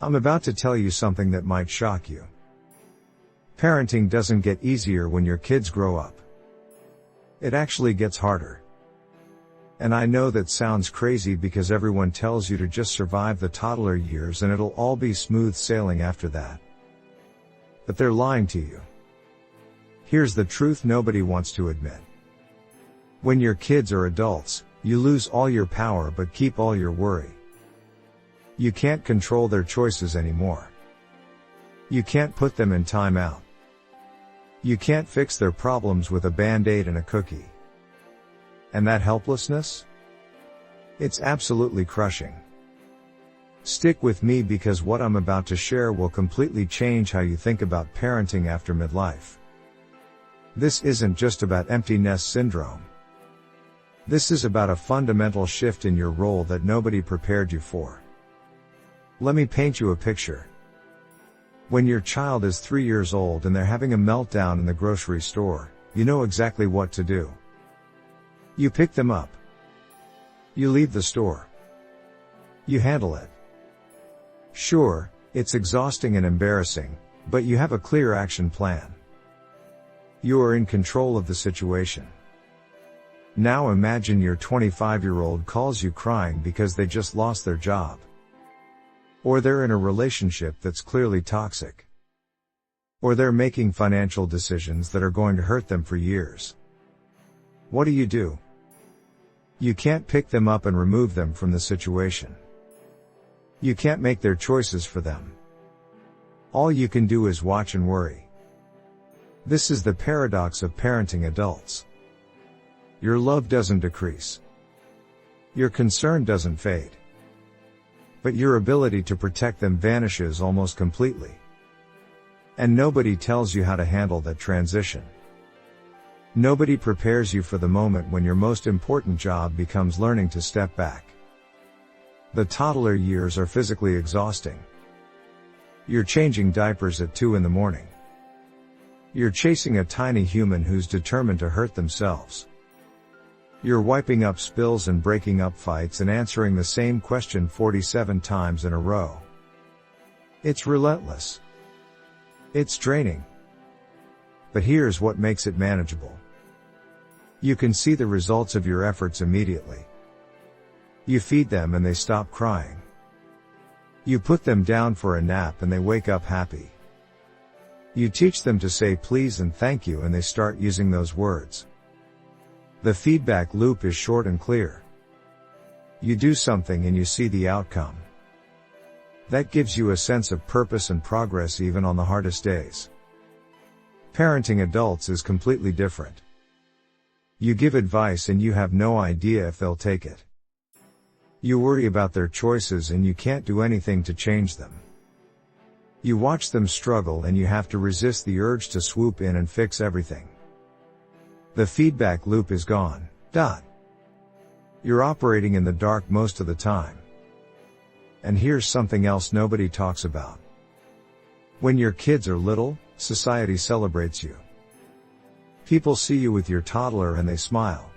I'm about to tell you something that might shock you. Parenting doesn't get easier when your kids grow up. It actually gets harder. And I know that sounds crazy because everyone tells you to just survive the toddler years and it'll all be smooth sailing after that. But they're lying to you. Here's the truth nobody wants to admit. When your kids are adults, you lose all your power but keep all your worry. You can't control their choices anymore. You can't put them in timeout. You can't fix their problems with a Band-Aid and a cookie. And that helplessness? It's absolutely crushing. Stick with me because what I'm about to share will completely change how you think about parenting after midlife. This isn't just about empty nest syndrome. This is about a fundamental shift in your role that nobody prepared you for. Let me paint you a picture. When your child is 3 years old and they're having a meltdown in the grocery store, you know exactly what to do. You pick them up. You leave the store. You handle it. Sure, it's exhausting and embarrassing, but you have a clear action plan. You are in control of the situation. Now imagine your 25-year-old calls you crying because they just lost their job. Or they're in a relationship that's clearly toxic. Or they're making financial decisions that are going to hurt them for years. What do? You can't pick them up and remove them from the situation. You can't make their choices for them. All you can do is watch and worry. This is the paradox of parenting adults. Your love doesn't decrease. Your concern doesn't fade. But your ability to protect them vanishes almost completely. And nobody tells you how to handle that transition. Nobody prepares you for the moment when your most important job becomes learning to step back. The toddler years are physically exhausting. You're changing diapers at 2 a.m. You're chasing a tiny human who's determined to hurt themselves. You're wiping up spills and breaking up fights and answering the same question 47 times in a row. It's relentless. It's draining. But here's what makes it manageable. You can see the results of your efforts immediately. You feed them and they stop crying. You put them down for a nap and they wake up happy. You teach them to say please and thank you and they start using those words. The feedback loop is short and clear. You do something and you see the outcome. That gives you a sense of purpose and progress even on the hardest days. Parenting adults is completely different. You give advice and you have no idea if they'll take it. You worry about their choices and you can't do anything to change them. You watch them struggle and you have to resist the urge to swoop in and fix everything. The feedback loop is gone. You're operating in the dark most of the time. And here's something else nobody talks about. When your kids are little, society celebrates you. People see you with your toddler and they smile.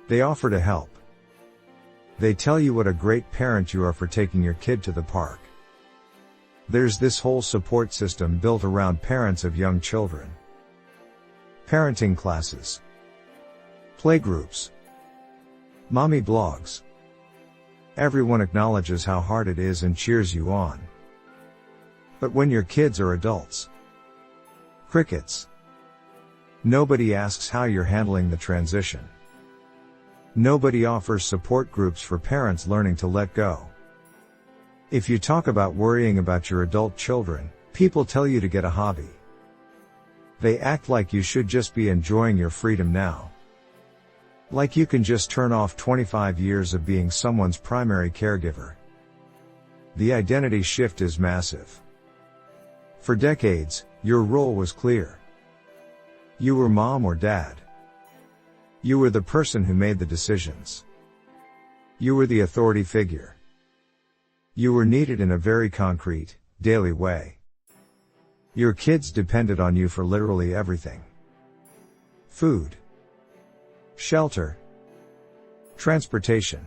They offer to help. They tell you what a great parent you are for taking your kid to the park. There's this whole support system built around parents of young children. Parenting classes. Playgroups. Mommy blogs. Everyone acknowledges how hard it is and cheers you on. But when your kids are adults, crickets. Nobody asks how you're handling the transition. Nobody offers support groups for parents learning to let go. If you talk about worrying about your adult children, people tell you to get a hobby. They act like you should just be enjoying your freedom now. Like you can just turn off 25 years of being someone's primary caregiver. The identity shift is massive. For decades, your role was clear. You were mom or dad. You were the person who made the decisions. You were the authority figure. You were needed in a very concrete, daily way. Your kids depended on you for literally everything. Food. Shelter. Transportation.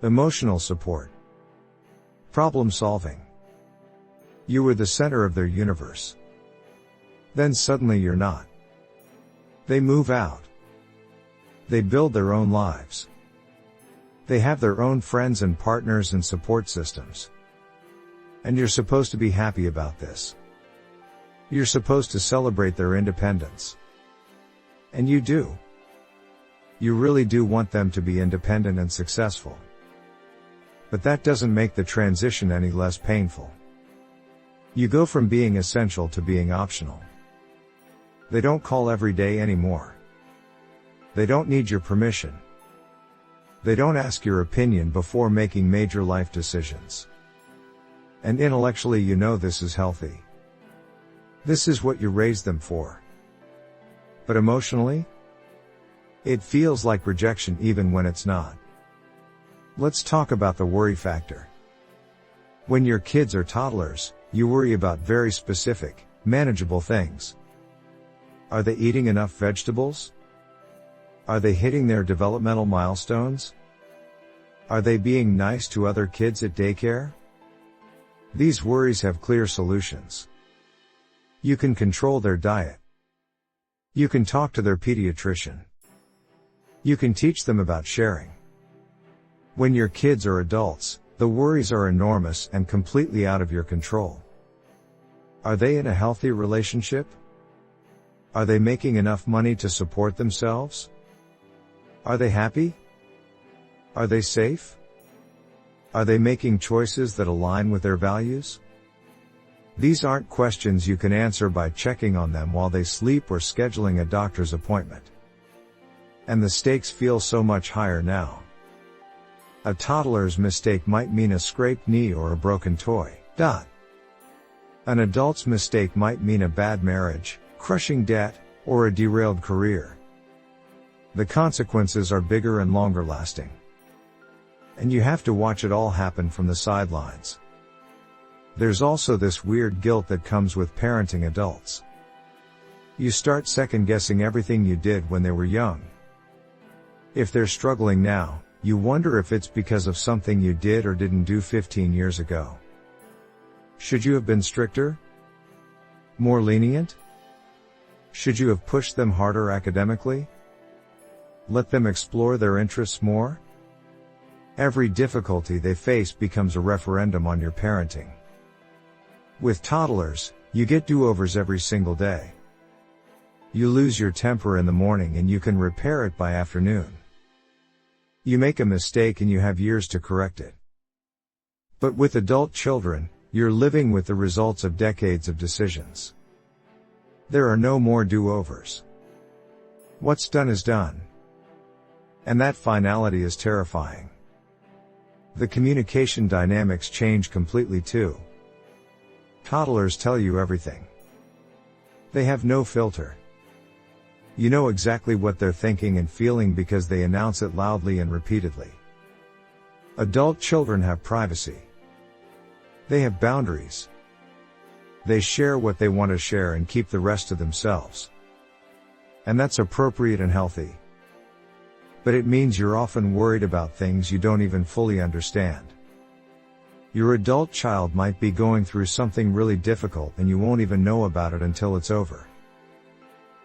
Emotional support. Problem solving. You were the center of their universe. Then suddenly you're not. They move out. They build their own lives. They have their own friends and partners and support systems. And you're supposed to be happy about this. You're supposed to celebrate their independence. And you do. You really do want them to be independent and successful. But that doesn't make the transition any less painful. You go from being essential to being optional. They don't call every day anymore. They don't need your permission. They don't ask your opinion before making major life decisions. And intellectually you know this is healthy. This is what you raised them for. But emotionally? It feels like rejection even when it's not. Let's talk about the worry factor. When your kids are toddlers, you worry about very specific, manageable things. Are they eating enough vegetables? Are they hitting their developmental milestones? Are they being nice to other kids at daycare? These worries have clear solutions. You can control their diet. You can talk to their pediatrician. You can teach them about sharing. When your kids are adults, the worries are enormous and completely out of your control. Are they in a healthy relationship? Are they making enough money to support themselves? Are they happy? Are they safe? Are they making choices that align with their values? These aren't questions you can answer by checking on them while they sleep or scheduling a doctor's appointment. And the stakes feel so much higher now. A toddler's mistake might mean a scraped knee or a broken toy. An adult's mistake might mean a bad marriage, crushing debt, or a derailed career. The consequences are bigger and longer lasting. And you have to watch it all happen from the sidelines. There's also this weird guilt that comes with parenting adults. You start second-guessing everything you did when they were young. If they're struggling now, you wonder if it's because of something you did or didn't do 15 years ago. Should you have been stricter? More lenient? Should you have pushed them harder academically? Let them explore their interests more? Every difficulty they face becomes a referendum on your parenting. With toddlers, you get do-overs every single day. You lose your temper in the morning and you can repair it by afternoon. You make a mistake and you have years to correct it. But with adult children, you're living with the results of decades of decisions. There are no more do-overs. What's done is done. And that finality is terrifying. The communication dynamics change completely too. Toddlers tell you everything. They have no filter. You know exactly what they're thinking and feeling because they announce it loudly and repeatedly. Adult children have privacy. They have boundaries. They share what they want to share and keep the rest to themselves. And that's appropriate and healthy. But it means you're often worried about things you don't even fully understand. Your adult child might be going through something really difficult and you won't even know about it until it's over.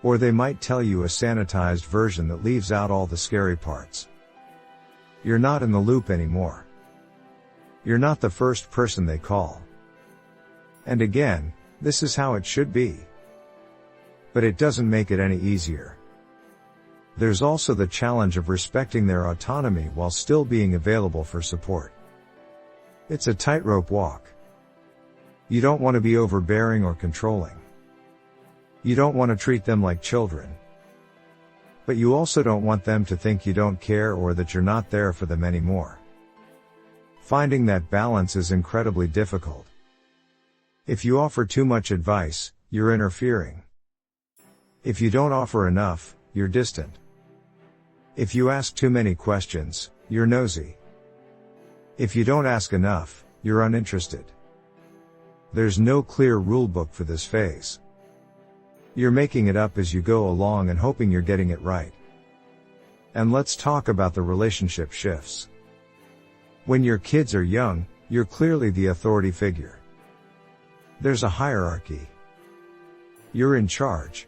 Or they might tell you a sanitized version that leaves out all the scary parts. You're not in the loop anymore. You're not the first person they call. And again, this is how it should be. But it doesn't make it any easier. There's also the challenge of respecting their autonomy while still being available for support. It's a tightrope walk. You don't want to be overbearing or controlling. You don't want to treat them like children. But you also don't want them to think you don't care or that you're not there for them anymore. Finding that balance is incredibly difficult. If you offer too much advice, you're interfering. If you don't offer enough, you're distant. If you ask too many questions, you're nosy. If you don't ask enough, you're uninterested. There's no clear rulebook for this phase. You're making it up as you go along and hoping you're getting it right. And let's talk about the relationship shifts. When your kids are young, You're clearly the authority figure. There's a hierarchy. You're in charge.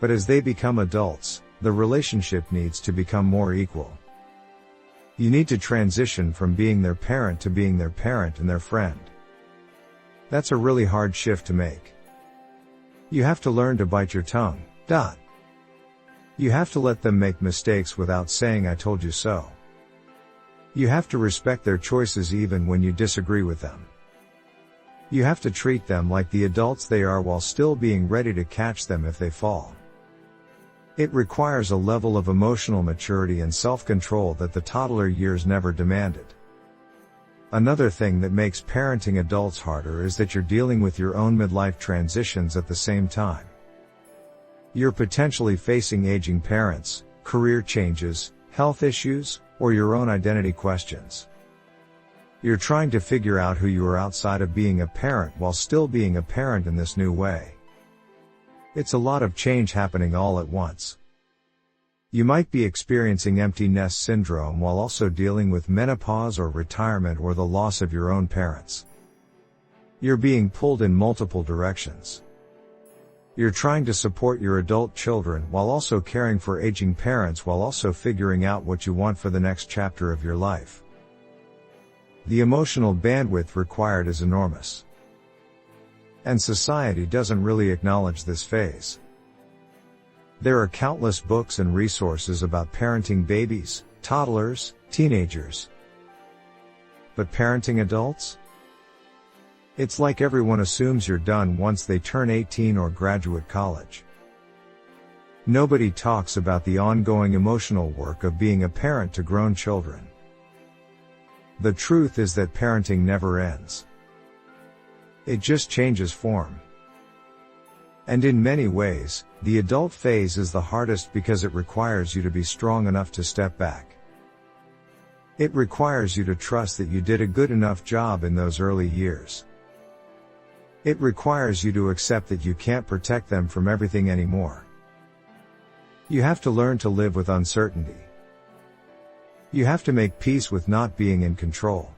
But as they become adults, the relationship needs to become more equal. You need to transition from being their parent to being their parent and their friend. That's a really hard shift to make. You have to learn to bite your tongue. You have to let them make mistakes without saying "I told you so." You have to respect their choices even when you disagree with them. You have to treat them like the adults they are while still being ready to catch them if they fall. It requires a level of emotional maturity and self-control that the toddler years never demanded. Another thing that makes parenting adults harder is that you're dealing with your own midlife transitions at the same time. You're potentially facing aging parents, career changes, health issues, or your own identity questions. You're trying to figure out who you are outside of being a parent while still being a parent in this new way. It's a lot of change happening all at once. You might be experiencing empty nest syndrome while also dealing with menopause or retirement or the loss of your own parents. You're being pulled in multiple directions. You're trying to support your adult children while also caring for aging parents while also figuring out what you want for the next chapter of your life. The emotional bandwidth required is enormous. And society doesn't really acknowledge this phase. There are countless books and resources about parenting babies, toddlers, teenagers. But parenting adults? It's like everyone assumes you're done once they turn 18 or graduate college. Nobody talks about the ongoing emotional work of being a parent to grown children. The truth is that parenting never ends. It just changes form. And in many ways, the adult phase is the hardest because it requires you to be strong enough to step back. It requires you to trust that you did a good enough job in those early years. It requires you to accept that you can't protect them from everything anymore. You have to learn to live with uncertainty. You have to make peace with not being in control.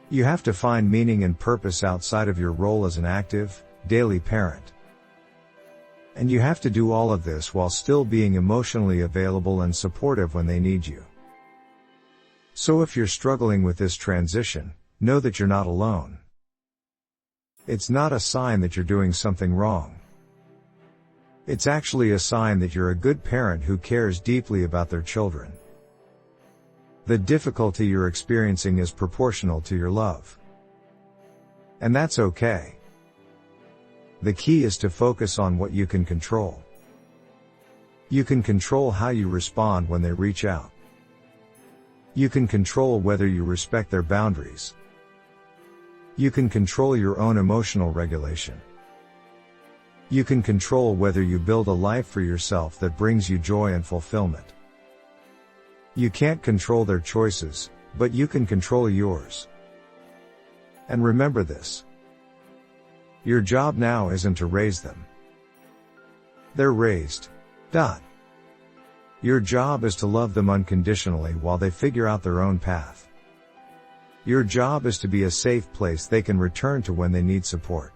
You have to find meaning and purpose outside of your role as an active, daily parent. And you have to do all of this while still being emotionally available and supportive when they need you. So if you're struggling with this transition, know that you're not alone. It's not a sign that you're doing something wrong. It's actually a sign that you're a good parent who cares deeply about their children. The difficulty you're experiencing is proportional to your love. And that's okay. The key is to focus on what you can control. You can control how you respond when they reach out. You can control whether you respect their boundaries. You can control your own emotional regulation. You can control whether you build a life for yourself that brings you joy and fulfillment. You can't control their choices, but you can control yours. And remember this. Your job now isn't to raise them. They're raised. Your job is to love them unconditionally while they figure out their own path. Your job is to be a safe place they can return to when they need support.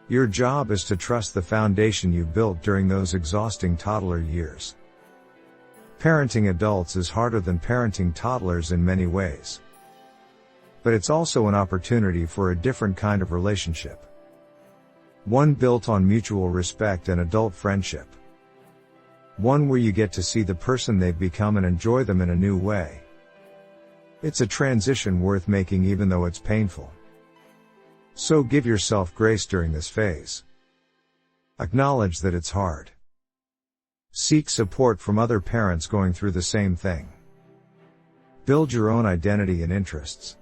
Your job is to trust the foundation you built during those exhausting toddler years. Parenting adults is harder than parenting toddlers in many ways. But it's also an opportunity for a different kind of relationship. One built on mutual respect and adult friendship. One where you get to see the person they've become and enjoy them in a new way. It's a transition worth making even though it's painful. So give yourself grace during this phase. Acknowledge that it's hard. Seek support from other parents going through the same thing. Build your own identity and interests.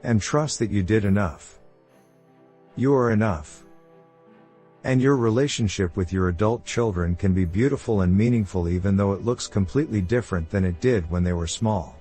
And trust that you did enough. You are enough. And your relationship with your adult children can be beautiful and meaningful even though it looks completely different than it did when they were small.